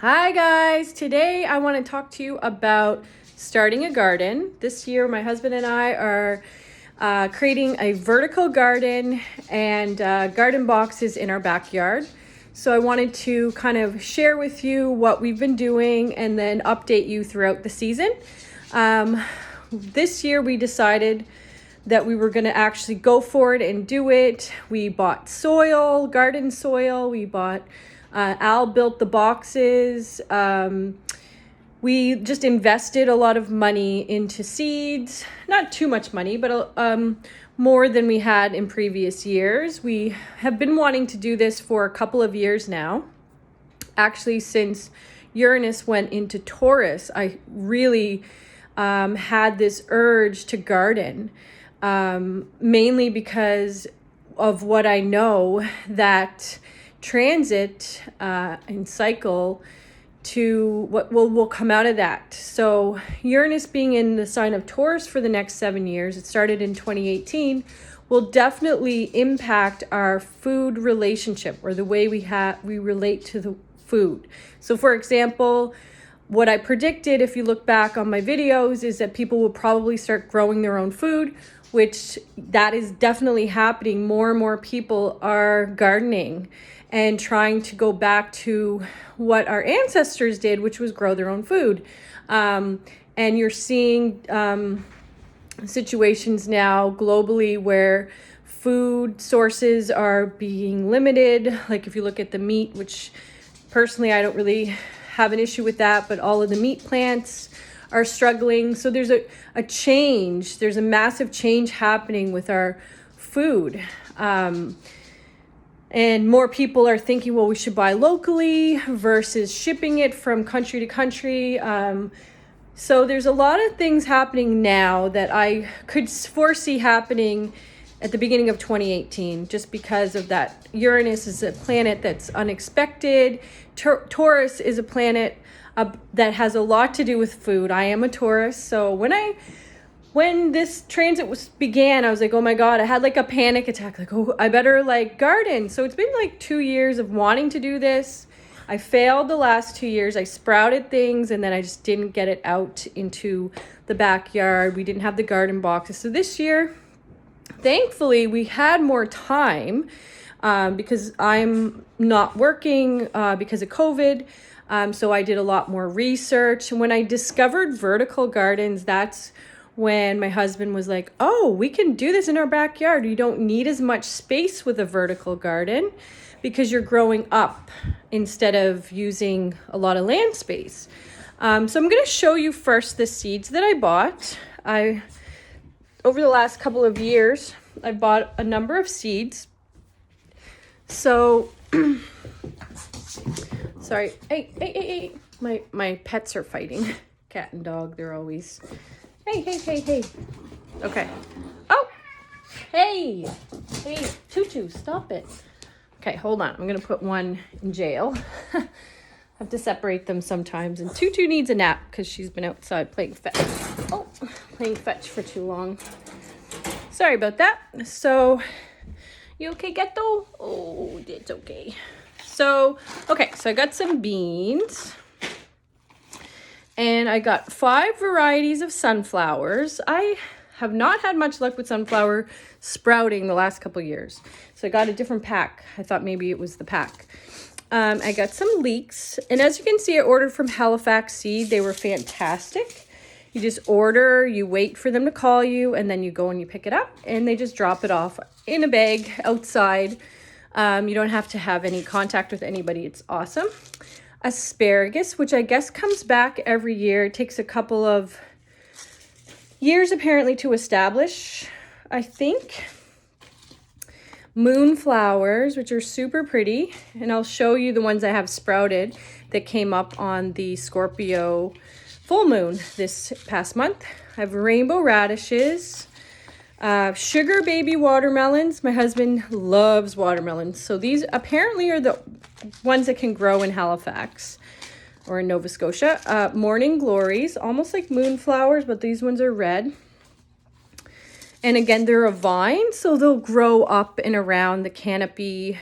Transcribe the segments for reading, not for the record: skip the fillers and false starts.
Hi guys, today I want to talk to you about starting a garden. This year my husband and I are creating a vertical garden and garden boxes in our backyard. So I wanted to kind of share with you what we've been doing and then update you throughout the season. This year we decided that we were going to actually go for it and do it. We bought soil, garden soil. We bought Al built the boxes. We just invested a lot of money into seeds, not too much money, but more than we had in previous years. We have been wanting to do this for a couple of years now. Actually, since Uranus went into Taurus, I really had this urge to garden, mainly because of what I know that transit and cycle to what will come out of that. So Uranus being in the sign of Taurus for the next 7 years, it started in 2018, will definitely impact our food relationship or the way we relate to the food. So for example, what I predicted, if you look back on my videos, is that people will probably start growing their own food, which that is definitely happening. More and more people are gardening and trying to go back to what our ancestors did, which was grow their own food. And you're seeing situations now globally where food sources are being limited. Like if you look at the meat, which personally I don't really have an issue with that, but all of the meat plants are struggling. So there's a change. There's a massive change happening with our food. And more people are thinking, well, we should buy locally versus shipping it from country to country. So there's a lot of things happening now that I could foresee happening at the beginning of 2018, just because of that. Uranus is a planet that's unexpected. Taurus is a planet that has a lot to do with food. I am a Taurus, so when this transit began, I was like, oh my God, I had like a panic attack. Like, oh, I better like garden. So it's been like 2 years of wanting to do this. I failed the last 2 years. I sprouted things and then I just didn't get it out into the backyard. We didn't have the garden boxes. So this year, thankfully, we had more time because I'm not working because of COVID. So I did a lot more research. And when I discovered vertical gardens, that's when my husband was like, oh, we can do this in our backyard. You don't need as much space with a vertical garden because you're growing up instead of using a lot of land space. So I'm going to show you first the seeds that I bought. Over the last couple of years, I bought a number of seeds. So, sorry. Hey. My pets are fighting. Cat and dog, they're always... Hey. Okay. Oh, hey, Tutu, stop it. Okay, hold on. I'm going to put one in jail. I have to separate them sometimes. And Tutu needs a nap because she's been outside playing fetch. Playing fetch for too long. Sorry about that. So, you okay, Ghetto? Oh, it's okay. So I got some beans. And I got 5 varieties of sunflowers. I have not had much luck with sunflower sprouting the last couple years. So I got a different pack. I thought maybe it was the pack. I got some leeks. And as you can see, I ordered from Halifax Seed. They were fantastic. You just order, you wait for them to call you, and then you go and you pick it up. And they just drop it off in a bag outside. You don't have to have any contact with anybody. It's awesome. Asparagus, which I guess comes back every year. It takes a couple of years apparently to establish, I think. Moonflowers, which are super pretty. And I'll show you the ones I have sprouted that came up on the Scorpio full moon this past month. I have rainbow radishes, sugar baby watermelons. My husband loves watermelons. So these apparently are the ones that can grow in Halifax or in Nova Scotia. Morning glories, almost like moonflowers, but these ones are red. And again, they're a vine, so they'll grow up and around the canopy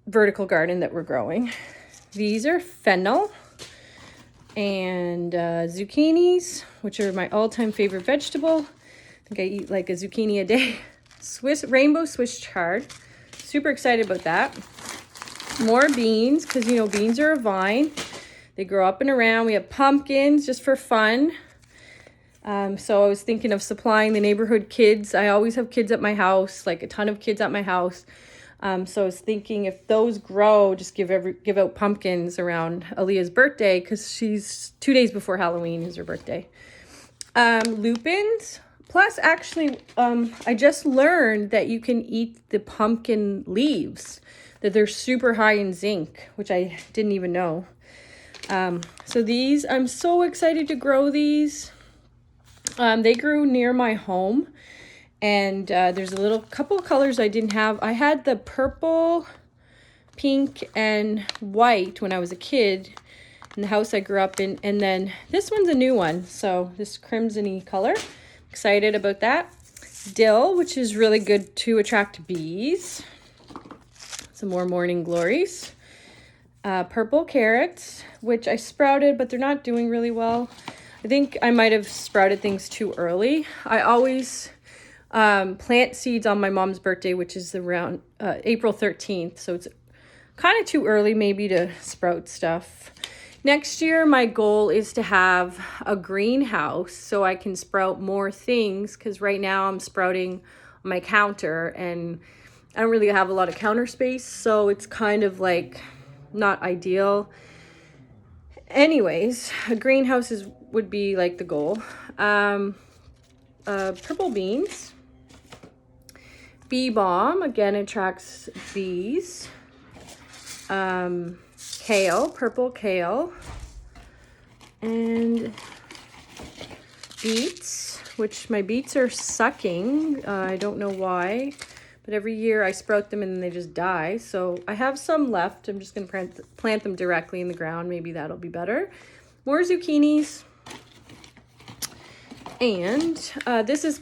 vertical garden that we're growing. These are fennel and zucchinis, which are my all-time favorite vegetable. I think I eat like a zucchini a day. Rainbow Swiss chard. Super excited about that. More beans, because you know beans are a vine. They grow up and around. We have pumpkins just for fun. So I was thinking of supplying the neighborhood kids. I always have kids at my house, like a ton of kids at my house. So I was thinking if those grow, just give out pumpkins around Aaliyah's birthday, because she's 2 days before Halloween is her birthday. Lupins. Plus, actually, I just learned that you can eat the pumpkin leaves, that they're super high in zinc, which I didn't even know. So these, I'm so excited to grow these. They grew near my home. And there's a little couple of colors I didn't have. I had the purple, pink, and white when I was a kid in the house I grew up in. And then this one's a new one. So this crimson-y color. Excited about that. Dill, which is really good to attract bees. Some more morning glories. Purple carrots, which I sprouted, but they're not doing really well. I think I might have sprouted things too early. I always plant seeds on my mom's birthday, which is around April 13th. So it's kind of too early maybe to sprout stuff. Next year, my goal is to have a greenhouse so I can sprout more things, because right now I'm sprouting on my counter and I don't really have a lot of counter space. So it's kind of like not ideal. Anyways, a greenhouse would be like the goal. Purple beans. Bee balm, again, attracts bees. Kale, purple kale. And beets, which my beets are sucking. I don't know why, but every year I sprout them and they just die. So I have some left. I'm just going to plant them directly in the ground. Maybe that'll be better. More zucchinis. And this is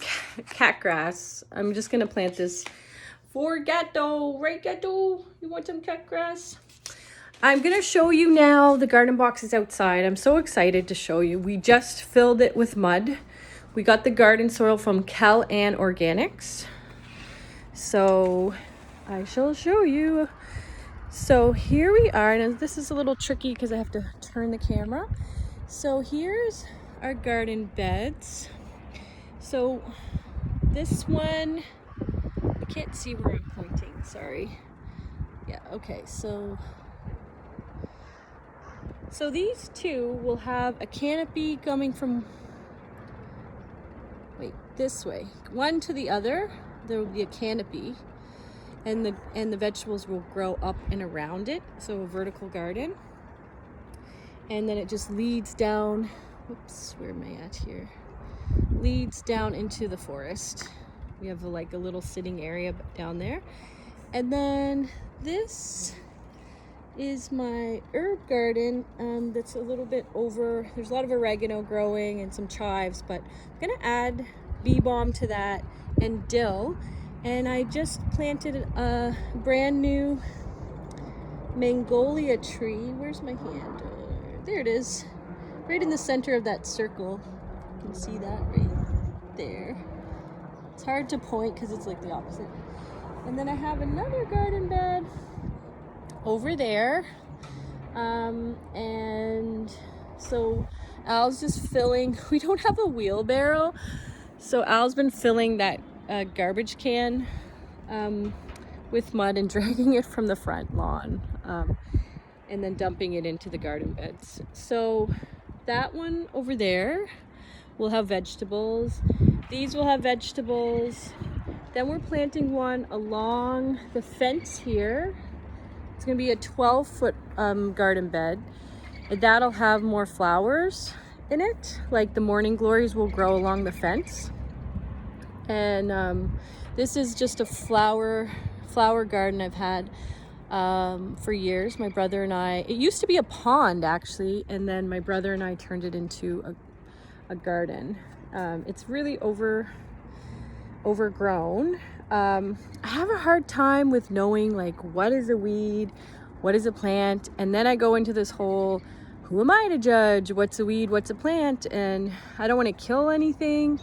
cat grass. I'm just going to plant this for Gato. Right, Gato? You want some cat grass? I'm going to show you now. The garden box is outside. I'm so excited to show you. We just filled it with mud. We got the garden soil from Cal Ann Organics. So I shall show you. So here we are. And this is a little tricky because I have to turn the camera. So here's our garden beds. So this one, I can't see where I'm pointing, sorry. Yeah, okay, so these two will have a canopy coming from, this way. One to the other, there will be a canopy, and the vegetables will grow up and around it, so a vertical garden. And then it just leads down, whoops, where am I at here? Leads down into the forest. We have like a little sitting area down there. And then this is my herb garden that's a little bit over. There's a lot of oregano growing and some chives, but I'm gonna add bee balm to that and dill. And I just planted a brand new magnolia tree. Where's my hand? There it is, right in the center of that circle. You can see that right there. It's hard to point because it's like the opposite. And then I have another garden bed over there. And so Al's just filling, we don't have a wheelbarrow. So Al's been filling that garbage can with mud and dragging it from the front lawn. And then dumping it into the garden beds. So that one over there will have vegetables. These will have vegetables. Then we're planting one along the fence here. It's gonna be a 12-foot garden bed. And that'll have more flowers in it. Like the morning glories will grow along the fence. And this is just a flower garden I've had for years. My brother and I, it used to be a pond actually, and then my brother and I turned it into a garden. It's really overgrown. I have a hard time with knowing like what is a weed, what is a plant, and then I go into this whole, who am I to judge what's a weed, what's a plant, and I don't want to kill anything.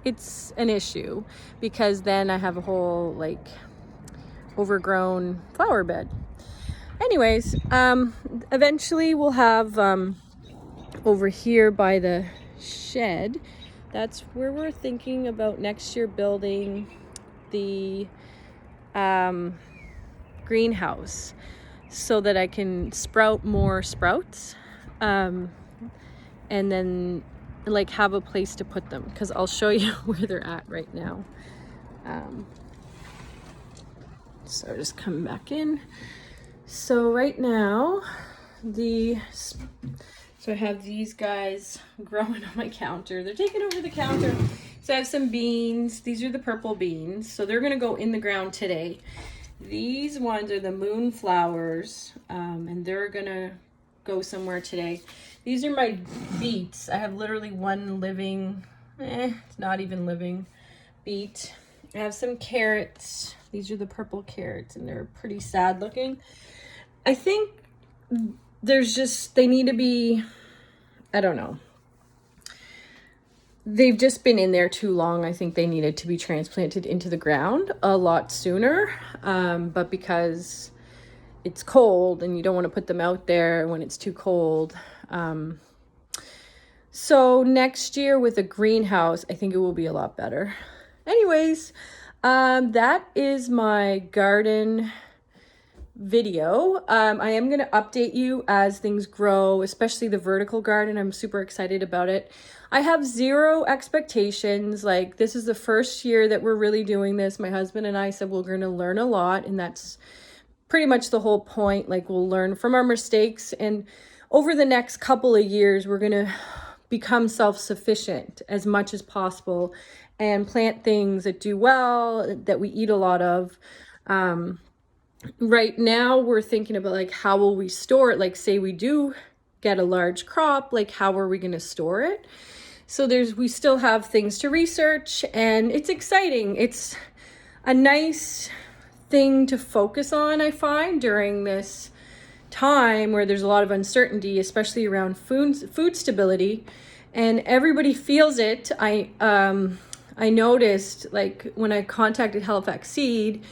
It's an issue because then I have a whole like overgrown flower bed. Anyways, eventually we'll have over here by the shed, that's where we're thinking about next year building the greenhouse so that I can sprout more sprouts, and then like have a place to put them, because I'll show you where they're at right now. So just come back in. So right now so I have these guys growing on my counter. They're taking over the counter. So I have some beans. These are the purple beans. So they're gonna go in the ground today. These ones are the moonflowers, and they're gonna go somewhere today. These are my beets. I have literally one living, it's not even living, beet. I have some carrots. These are the purple carrots, and they're pretty sad looking. I think they need to be, I don't know. They've just been in there too long. I think they needed to be transplanted into the ground a lot sooner. But because it's cold and you don't want to put them out there when it's too cold. So next year with a greenhouse, I think it will be a lot better. Anyways, that is my garden video. I am going to update you as things grow, especially the vertical garden. I'm super excited about it. I have zero expectations. Like, this is the first year that we're really doing this. My husband and I said we're going to learn a lot, and that's pretty much the whole point. Like, we'll learn from our mistakes, and over the next couple of years, we're going to become self-sufficient as much as possible and plant things that do well, that we eat a lot of. Right now we're thinking about like, how will we store it? Like, say we do get a large crop, like how are we going to store it? So we still have things to research, and it's exciting. It's a nice thing to focus on, I find, during this time where there's a lot of uncertainty, especially around food stability, and everybody feels it. I noticed, like, when I contacted Halifax Seed,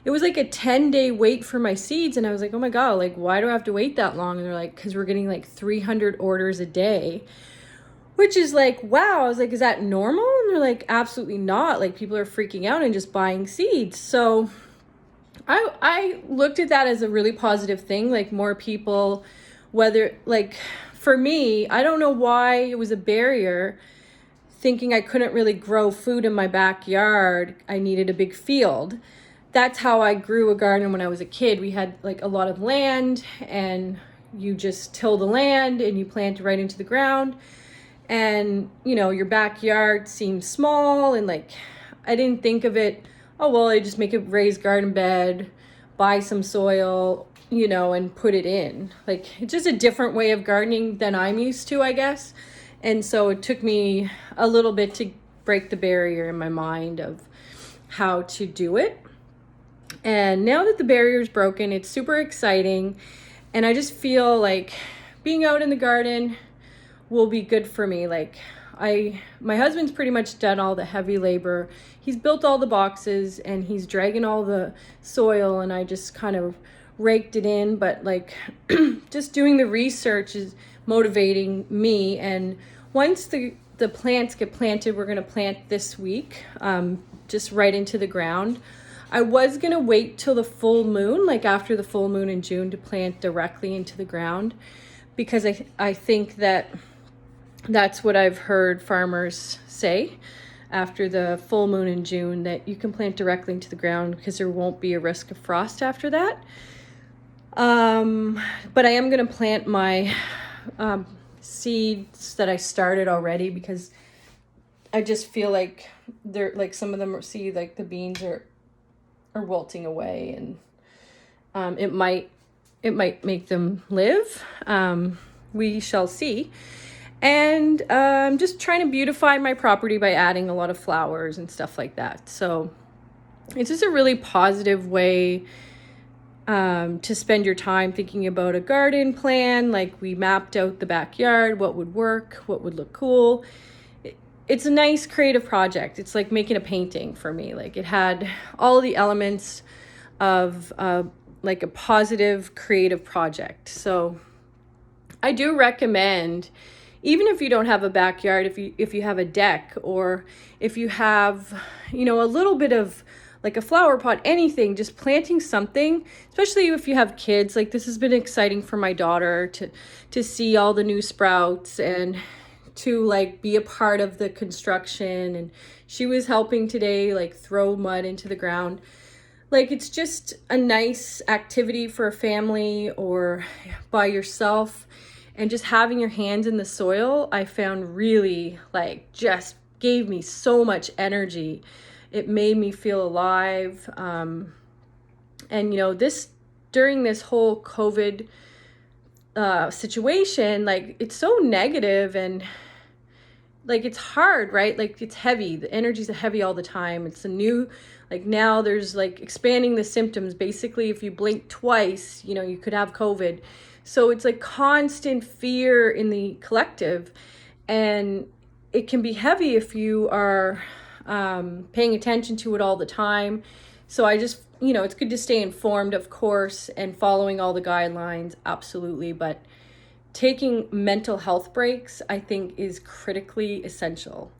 it was like a 10-day wait for my seeds. And I was like, oh my God, like, why do I have to wait that long? And they're like, because we're getting like 300 orders a day, which is like, wow. I was like, is that normal? And they're like, absolutely not. Like, people are freaking out and just buying seeds. So I looked at that as a really positive thing. Like, more people, whether, like, for me, I don't know why it was a barrier, thinking I couldn't really grow food in my backyard. I needed a big field. That's how I grew a garden when I was a kid. We had like a lot of land, and you just till the land and you plant right into the ground. And, you know, your backyard seems small, and like, I didn't think of it, oh, well, I just make a raised garden bed, buy some soil, you know, and put it in. Like, it's just a different way of gardening than I'm used to, I guess. And so it took me a little bit to break the barrier in my mind of how to do it. And now that the barrier is broken, it's super exciting. And I just feel like being out in the garden will be good for me. Like, my husband's pretty much done all the heavy labor. He's built all the boxes and he's dragging all the soil, and I just kind of raked it in. But like, just doing the research is motivating me. And once the plants get planted, we're going to plant this week, just right into the ground. I was going to wait till the full moon, like after the full moon in June, to plant directly into the ground, because I think that's what I've heard farmers say after the full moon in June, that you can plant directly into the ground because there won't be a risk of frost after that. But I am going to plant my seeds that I started already, because I just feel like they're like, some of them see like the beans are wilting away, and it might make them live. We shall see. And I'm just trying to beautify my property by adding a lot of flowers and stuff like that. So it's just a really positive way to spend your time thinking about a garden plan. Like, we mapped out the backyard, what would work, what would look cool. It's a nice creative project. It's like making a painting for me. Like, it had all the elements of like a positive creative project. So I do recommend, even if you don't have a backyard, if you have a deck, or if you have, you know, a little bit of like a flower pot, anything, just planting something, especially if you have kids. Like, this has been exciting for my daughter to see all the new sprouts and to like be a part of the construction. And she was helping today, like throw mud into the ground. Like, it's just a nice activity for a family or by yourself. And just having your hands in the soil, I found really like just gave me so much energy. It made me feel alive. And, you know, during this whole COVID situation, like, it's so negative and like, it's hard, right? Like, it's heavy. The energy's heavy all the time. It's a new, like, now there's like expanding the symptoms. Basically, if you blink twice, you know, you could have COVID. So it's like constant fear in the collective, and it can be heavy if you are paying attention to it all the time. So I just, you know, it's good to stay informed, of course, and following all the guidelines, absolutely. But taking mental health breaks, I think, is critically essential.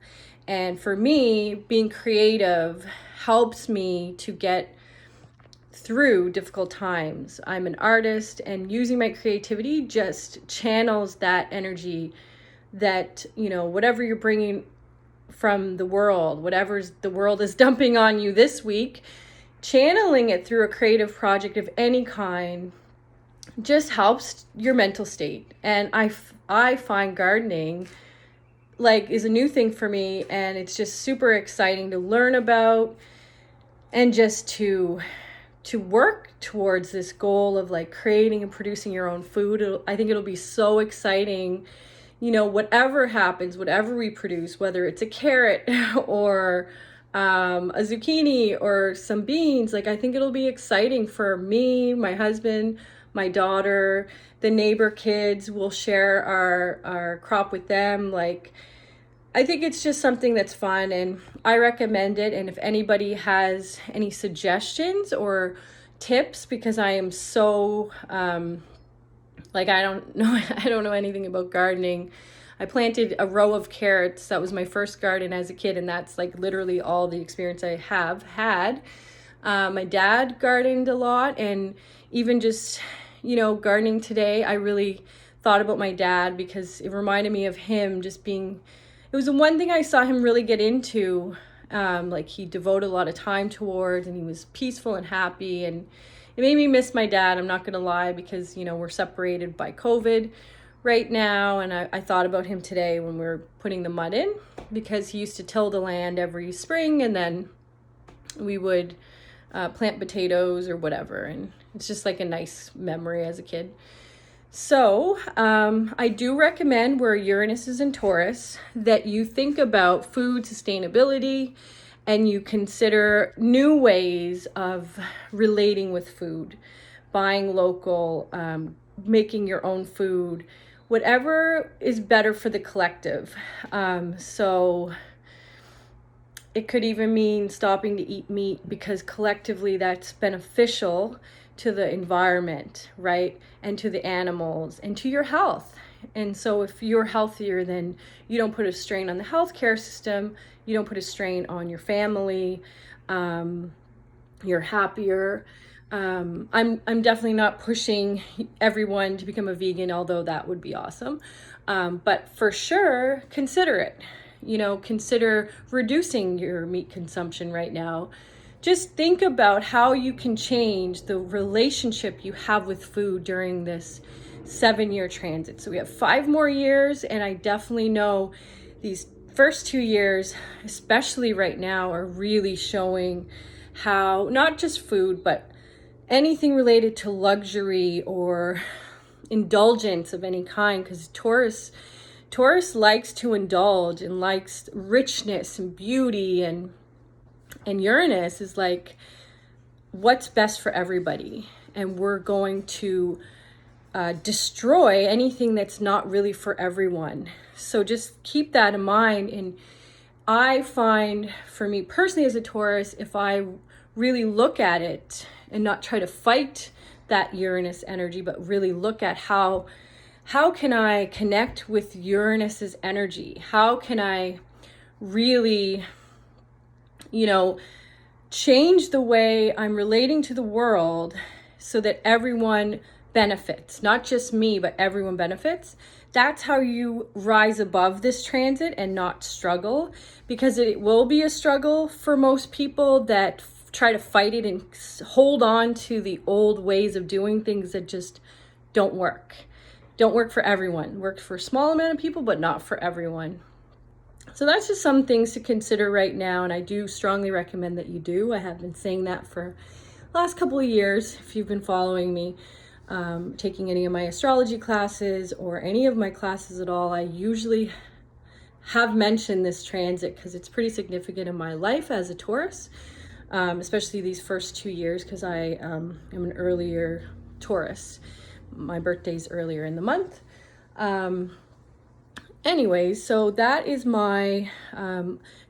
And for me, being creative helps me to get through difficult times. I'm an artist, and using my creativity just channels that energy that, you know, whatever you're bringing from the world, whatever's the world is dumping on you this week, channeling it through a creative project of any kind just helps your mental state. And I find gardening like is a new thing for me, and it's just super exciting to learn about and just to work towards this goal of like creating and producing your own food. I think it'll be so exciting, you know, whatever happens, whatever we produce, whether it's a carrot or a zucchini or some beans. Like, I think it'll be exciting for me, my husband, my daughter, the neighbor kids. We'll share our crop with them. Like, I think it's just something that's fun, and I recommend it. And if anybody has any suggestions or tips, because I am so like, I don't know anything about gardening. I planted a row of carrots. That was my first garden as a kid, and that's like literally all the experience I have had. My dad gardened a lot, and even just, you know, gardening today, I really thought about my dad because it reminded me of him just being, it was the one thing I saw him really get into. Like, he devoted a lot of time towards, and he was peaceful and happy, and it made me miss my dad. I'm not gonna lie, because, you know, we're separated by COVID right now, and I thought about him today when we were putting the mud in, because he used to till the land every spring, and then we would plant potatoes or whatever, and it's just like a nice memory as a kid. So I do recommend, where Uranus is in Taurus, that you think about food sustainability and you consider new ways of relating with food, buying local, making your own food, whatever is better for the collective. So it could even mean stopping to eat meat, because collectively that's beneficial to the environment, right? And to the animals and to your health. And so if you're healthier, then you don't put a strain on the healthcare system, you don't put a strain on your family, you're happier. I'm definitely not pushing everyone to become a vegan, although that would be awesome. But for sure, consider it. You know, consider reducing your meat consumption right now. Just think about how you can change the relationship you have with food during this 7-year transit. So we have 5 more years, and I definitely know these first 2 years, especially right now, are really showing how not just food, but anything related to luxury or indulgence of any kind, because Taurus Taurus likes to indulge and likes richness and beauty, and Uranus is like, what's best for everybody, and we're going to destroy anything that's not really for everyone. So just keep that in mind. And I find, for me personally as a Taurus, if I really look at it and not try to fight that Uranus energy, but really look at how can I connect with Uranus's energy? How can I really, change the way I'm relating to the world so that everyone benefits, not just me, but everyone benefits. That's how you rise above this transit and not struggle, because it will be a struggle for most people that try to fight it and hold on to the old ways of doing things that just don't work. Don't work for everyone. Work for a small amount of people, but not for everyone. So that's just some things to consider right now, and I do strongly recommend that you do. I have been saying that for the last couple of years. If you've been following me, taking any of my astrology classes or any of my classes at all, I usually have mentioned this transit because it's pretty significant in my life as a Taurus, especially these first 2 years, because I am an earlier Taurus. My birthday's earlier in the month. Anyways, so that is my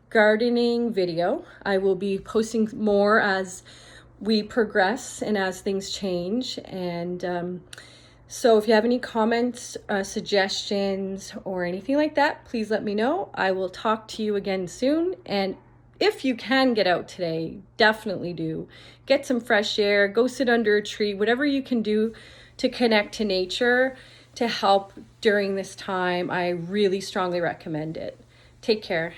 gardening video. I will be posting more as we progress and as things change. And so if you have any comments, suggestions, or anything like that, please let me know. I will talk to you again soon. And if you can get out today, definitely do. Get some fresh air, go sit under a tree, whatever you can do to connect to nature to help during this time. I really strongly recommend it. Take care.